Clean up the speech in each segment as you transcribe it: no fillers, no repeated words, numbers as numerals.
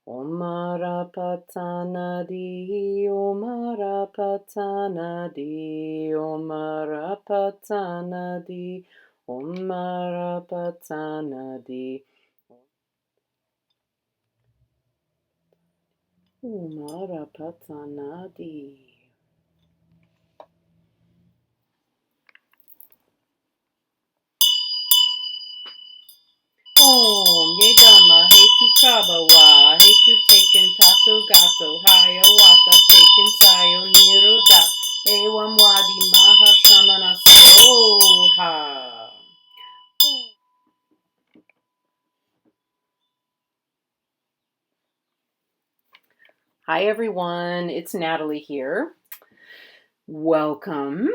Omarapatanadi, Omarapatanadi, Omarapatanadi, Omarapatanadi, Omarapatanadi. Om Yedama Hetu Kabawa Hetu Taken Tato Gato Haya Wata Taken Sayo Niroda Ewam Wadi Maha Shamana Soha. Hi everyone, it's Natalie here. Welcome.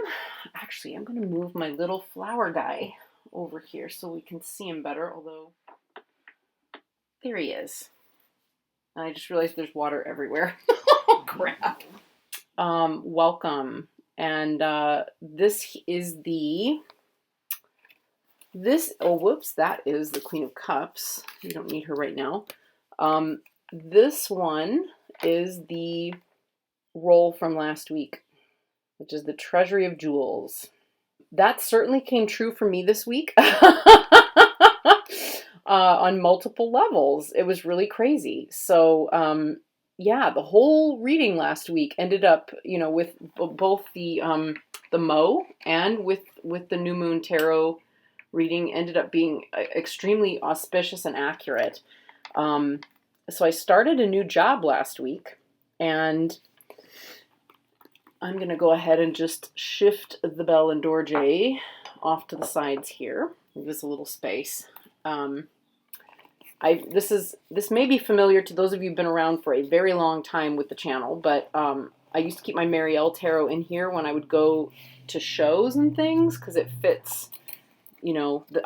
Actually, I'm going to move my little flower guy over here so we can see him better, although there he is. And I just realized there's water everywhere. Oh, crap. Welcome. And this is that is the Queen of Cups. We don't need her right now. This one is the roll from last week, which is the Treasury of Jewels. That certainly came true for me this week on multiple levels. It was really crazy. So, yeah, the whole reading last week ended up, with both the Mo and with the New Moon Tarot reading ended up being extremely auspicious and accurate. So I started a new job last week, and I'm going to go ahead and just shift the Bell and Dorje off to the sides here. Give us a little space. This may be familiar to those of you who've been around for a very long time with the channel, but I used to keep my Marielle Tarot in here when I would go to shows and things, because it fits,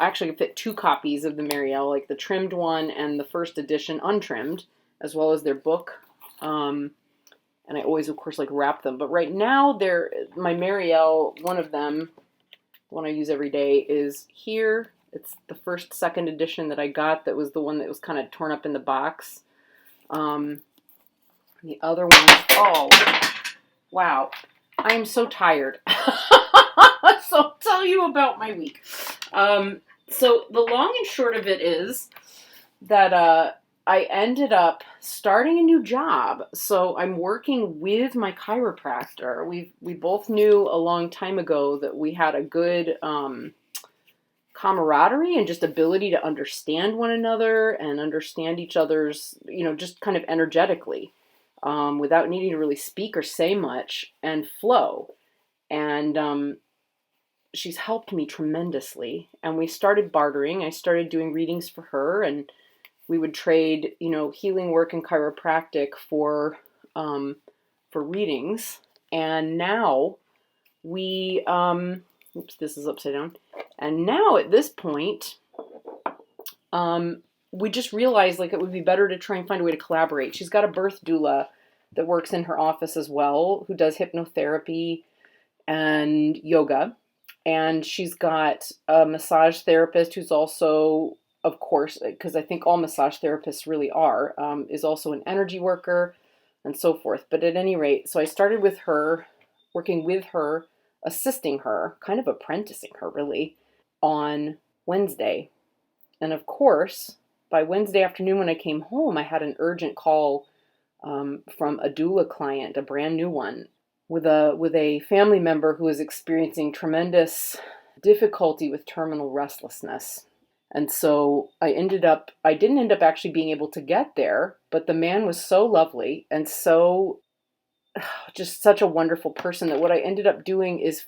actually it fit 2 copies of the Marielle, like the trimmed one and the first edition untrimmed, as well as their book. And I always, of course, wrap them. But right now, my Marielle, one of them, the one I use every day, is here. It's the second edition that I got. That was the one that was kind of torn up in the box. The other one, oh, wow. I am so tired. So I'll tell you about my week. So the long and short of it is that I ended up starting a new job. So I'm working with my chiropractor. We both knew a long time ago that we had a good camaraderie and just ability to understand one another and understand each other's, just kind of energetically, without needing to really speak or say much, and flow. And she's helped me tremendously. And we started bartering. I started doing readings for her, and we would trade, healing work and chiropractic for readings. And now we, oops, this is upside down. And now at this point, we just realized it would be better to try and find a way to collaborate. She's got a birth doula that works in her office as well, who does hypnotherapy and yoga. And she's got a massage therapist who's also, of course, because I think all massage therapists really are, is also an energy worker and so forth. But at any rate, so I started with her, working with her, assisting her, kind of apprenticing her really, on Wednesday. And of course, by Wednesday afternoon when I came home, I had an urgent call from a doula client, a brand new one, with a family member who was experiencing tremendous difficulty with terminal restlessness. And so I didn't end up actually being able to get there, but the man was so lovely and so just such a wonderful person that what I ended up doing is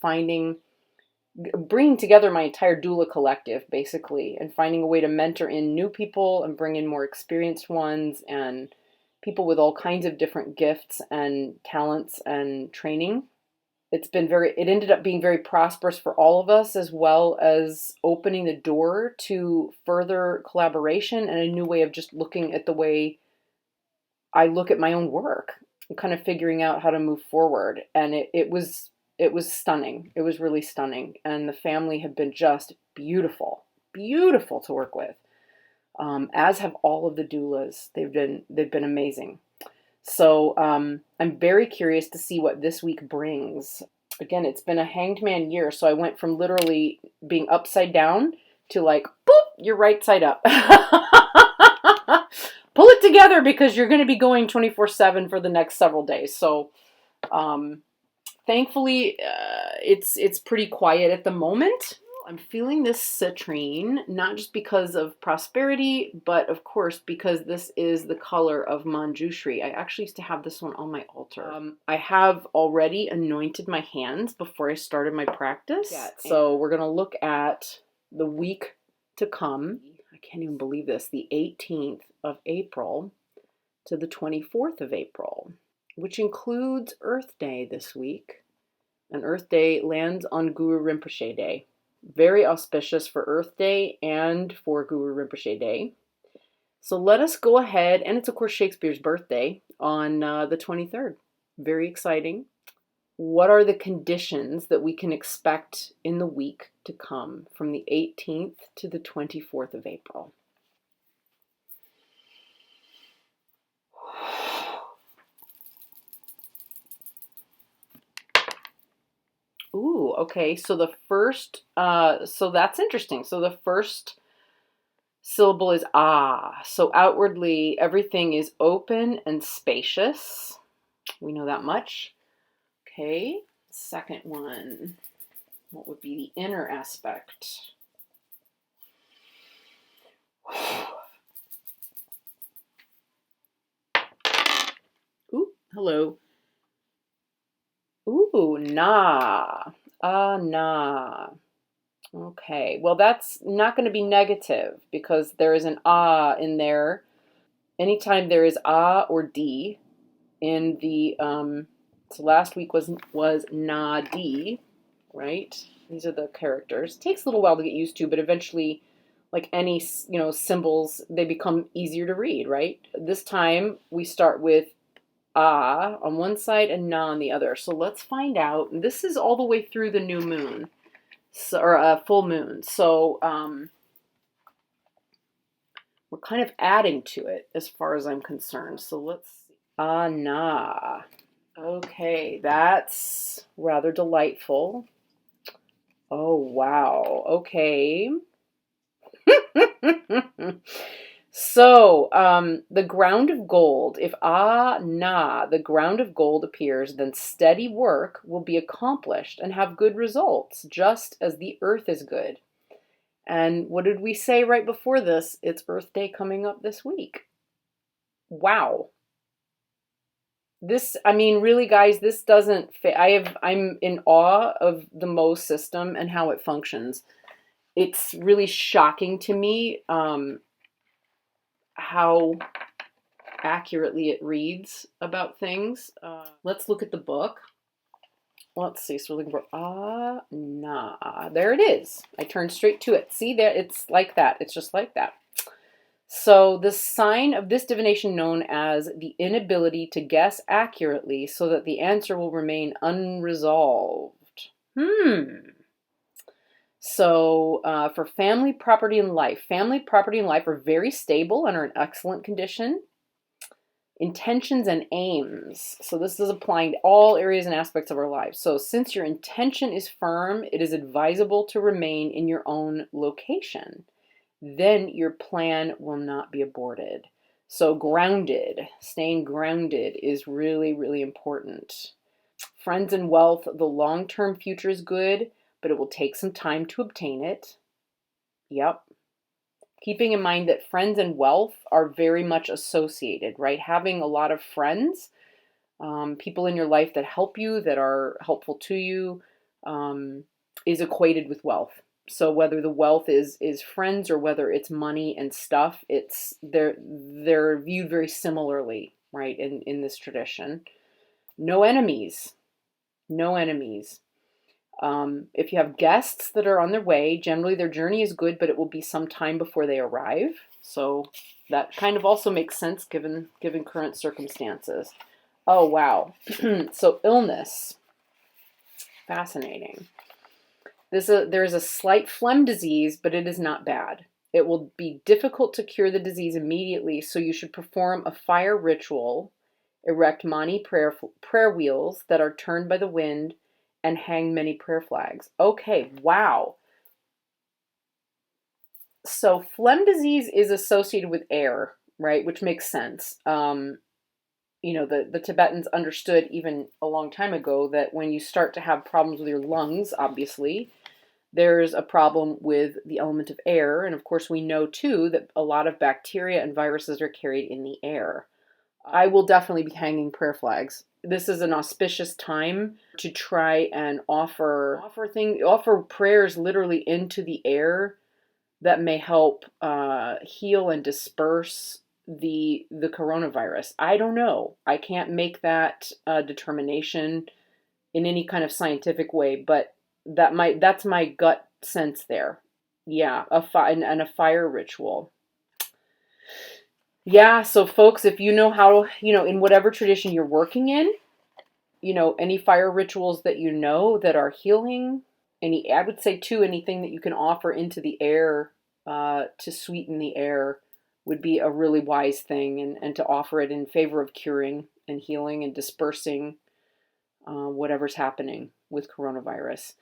bringing together my entire doula collective, basically, and finding a way to mentor in new people and bring in more experienced ones and people with all kinds of different gifts and talents and training. It ended up being very prosperous for all of us, as well as opening the door to further collaboration and a new way of just looking at the way I look at my own work and kind of figuring out how to move forward. And it was stunning. It was really stunning. And the family have been just beautiful to work with. as have all of the doulas. They've been amazing. So I'm very curious to see what this week brings. Again, it's been a hanged man year, so I went from literally being upside down to like, boop, you're right side up. Pull it together because you're going to be going 24/7 for the next several days. So thankfully, it's pretty quiet at the moment. I'm feeling this citrine, not just because of prosperity, but of course because this is the color of Manjushri. I actually used to have this one on my altar. I have already anointed my hands before I started my practice. Yeah, so we're going to look at the week to come. I can't even believe this. The 18th of April to the 24th of April, which includes Earth Day this week. And Earth Day lands on Guru Rinpoche Day. Very auspicious for Earth Day and for Guru Rinpoche Day. So let us go ahead, and it's of course Shakespeare's birthday on the 23rd. Very exciting. What are the conditions that we can expect in the week to come from the 18th to the 24th of April? Ooh, okay. So the first, so that's interesting. So the first syllable is ah. So outwardly, everything is open and spacious. We know that much. Okay. Second one, what would be the inner aspect? Ooh, hello. Ooh, na. Ah, na. Okay, well, that's not going to be negative because there is an ah in there. Anytime there is ah or d in the, so last week was na d, right? These are the characters. It takes a little while to get used to, but eventually, like any, symbols, they become easier to read, right? This time we start with ah on one side and na on the other. So let's find out. This is all the way through the new moon, so, or a full moon. So we're kind of adding to it as far as I'm concerned. So let's see. Ah, na. Okay, that's rather delightful. Oh, wow. Okay. So, the ground of gold, if ah, na, the ground of gold appears, then steady work will be accomplished and have good results, just as the earth is good. And what did we say right before this? It's Earth Day coming up this week. Wow. This, I mean, really, guys, this doesn't fit. I'm in awe of the Mo system and how it functions. It's really shocking to me, how accurately it reads about things. Let's look at the book. Let's see. So we're looking for ah, na. There it is. I turned straight to it. See there? It's like that. It's just like that. So the sign of this divination known as the inability to guess accurately so that the answer will remain unresolved. So for family, property, and life. Family, property, and life are very stable and are in excellent condition. Intentions and aims. So this is applying to all areas and aspects of our lives. So since your intention is firm, it is advisable to remain in your own location. Then your plan will not be aborted. So grounded, staying grounded is really, really important. Friends and wealth, the long-term future is good, but it will take some time to obtain it. Yep. Keeping in mind that friends and wealth are very much associated, right? Having a lot of friends, people in your life that help you, that are helpful to you, is equated with wealth. So whether the wealth is friends or whether it's money and stuff, they're viewed very similarly, right? In this tradition, no enemies, no enemies. If you have guests that are on their way, generally their journey is good, but it will be some time before they arrive. So that kind of also makes sense given current circumstances. Oh wow. So illness, fascinating. There is a slight phlegm disease, but it is not bad. It will be difficult to cure the disease immediately, so you should perform a fire ritual, erect mani prayer wheels that are turned by the wind, and hang many prayer flags. Okay, wow. So phlegm disease is associated with air, right? Which makes sense. The Tibetans understood even a long time ago that when you start to have problems with your lungs, obviously, there's a problem with the element of air. And of course, we know too that a lot of bacteria and viruses are carried in the air. I will definitely be hanging prayer flags. This is an auspicious time to try and offer prayers literally into the air that may help heal and disperse the coronavirus. I don't know. I can't make that determination in any kind of scientific way, but that's my gut sense there. Yeah, and a fire ritual. Yeah, so folks, if you know how, in whatever tradition you're working in, any fire rituals that that are healing, I would say too, anything that you can offer into the air to sweeten the air would be a really wise thing, and to offer it in favor of curing and healing and dispersing whatever's happening with coronavirus.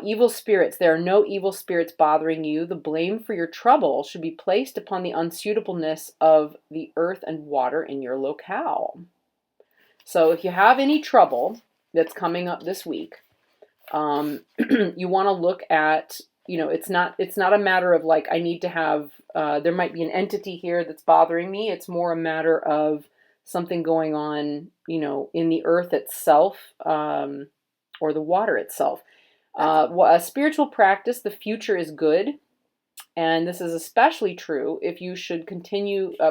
Evil spirits. There are no evil spirits bothering you. The blame for your trouble should be placed upon the unsuitableness of the earth and water in your locale. So if you have any trouble that's coming up this week, you want to look at, it's not a matter of like, I need to have, there might be an entity here that's bothering me. It's more a matter of something going on, in the earth itself, or the water itself. A spiritual practice, the future is good. And this is especially true if you should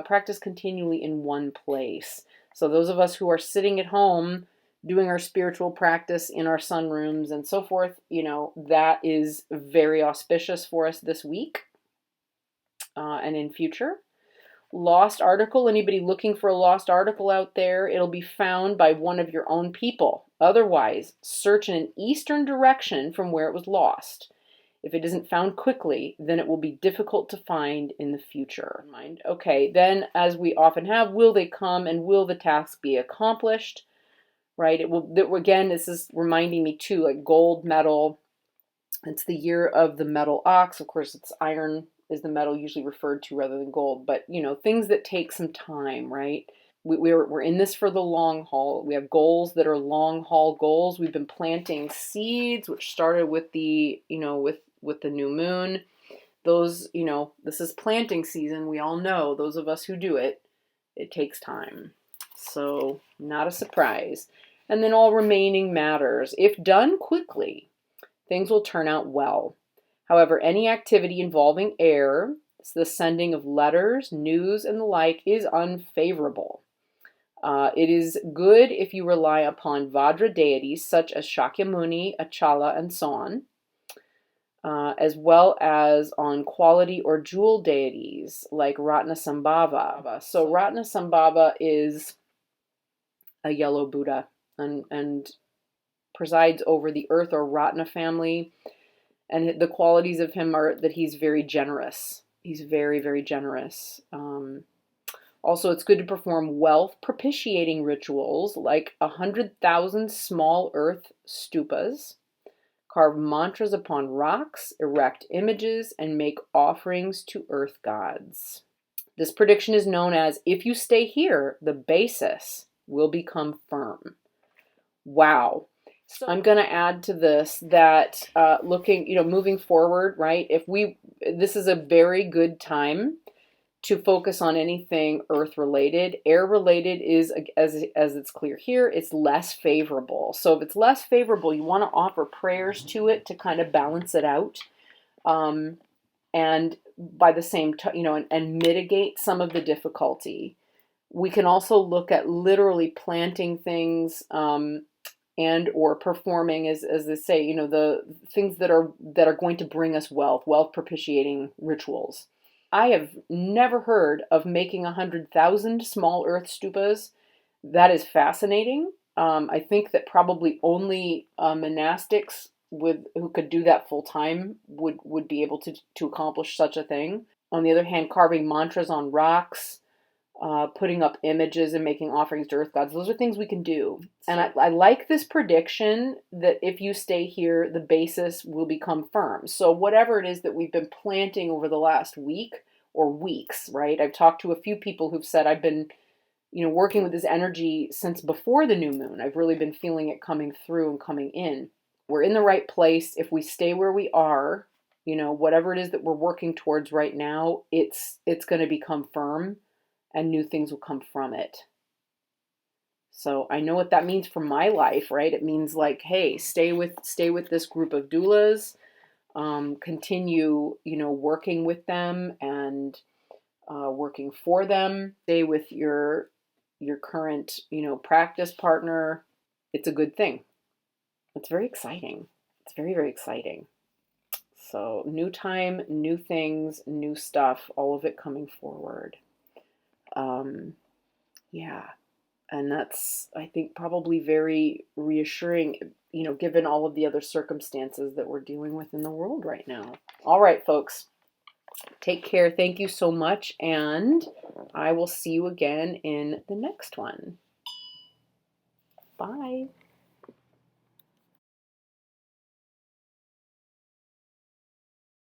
practice continually in one place. So those of us who are sitting at home doing our spiritual practice in our sunrooms and so forth, that is very auspicious for us this week and in future. Lost article, anybody looking for a lost article out there, it'll be found by one of your own people. Otherwise, search in an eastern direction from where it was lost. If it isn't found quickly, then it will be difficult to find in the future. Okay, then as we often have, will they come and will the task be accomplished? Right? Again, this is reminding me too, like gold, metal. It's the year of the metal ox. Of course, it's iron is the metal usually referred to rather than gold. But, things that take some time, right? We're in this for the long haul. We have goals that are long haul goals. We've been planting seeds, which started with the, with the new moon. Those, this is planting season. We all know, those of us who do it, it takes time. So not a surprise. And then all remaining matters. If done quickly, things will turn out well. However, any activity involving air, the sending of letters, news, and the like, is unfavorable. It is good if you rely upon Vajra deities such as Shakyamuni, Achala, and so on, as well as on quality or jewel deities like Ratnasambhava. So Ratnasambhava is a yellow Buddha and presides over the earth or Ratna family. And the qualities of him are that he's very generous. He's very, very generous. Also, it's good to perform wealth propitiating rituals like 100,000 small earth stupas, carve mantras upon rocks, erect images, and make offerings to earth gods. This prediction is known as, if you stay here, the basis will become firm. Wow. So I'm going to add to this that moving forward, right? This is a very good time to focus on anything earth related. Air related is, as it's clear here, it's less favorable. So if it's less favorable, you want to offer prayers to it to kind of balance it out. And by the same time, and mitigate some of the difficulty. We can also look at literally planting things, and or performing, as they say, the things that are going to bring us wealth propitiating rituals. I have never heard of making 100,000 small earth stupas. That is fascinating. I think that probably only monastics who could do that full time would be able to accomplish such a thing. On the other hand, carving mantras on rocks, putting up images and making offerings to earth gods, those are things we can do. And I like this prediction that if you stay here, the basis will become firm. So whatever it is that we've been planting over the last week or weeks, right? I've talked to a few people who've said I've been, working with this energy since before the new moon. I've really been feeling it coming through and coming in. We're in the right place. If we stay where we are, whatever it is that we're working towards right now, it's going to become firm and new things will come from it. So I know what that means for my life, right? It means like, hey, stay with this group of doulas, continue, working with them and working for them. Stay with your current, practice partner. It's a good thing. It's very exciting. It's very, very exciting. So new time, new things, new stuff, all of it coming forward. Yeah. And that's, I think, probably very reassuring, given all of the other circumstances that we're dealing with in the world right now. All right, folks. Take care. Thank you so much. And I will see you again in the next one. Bye.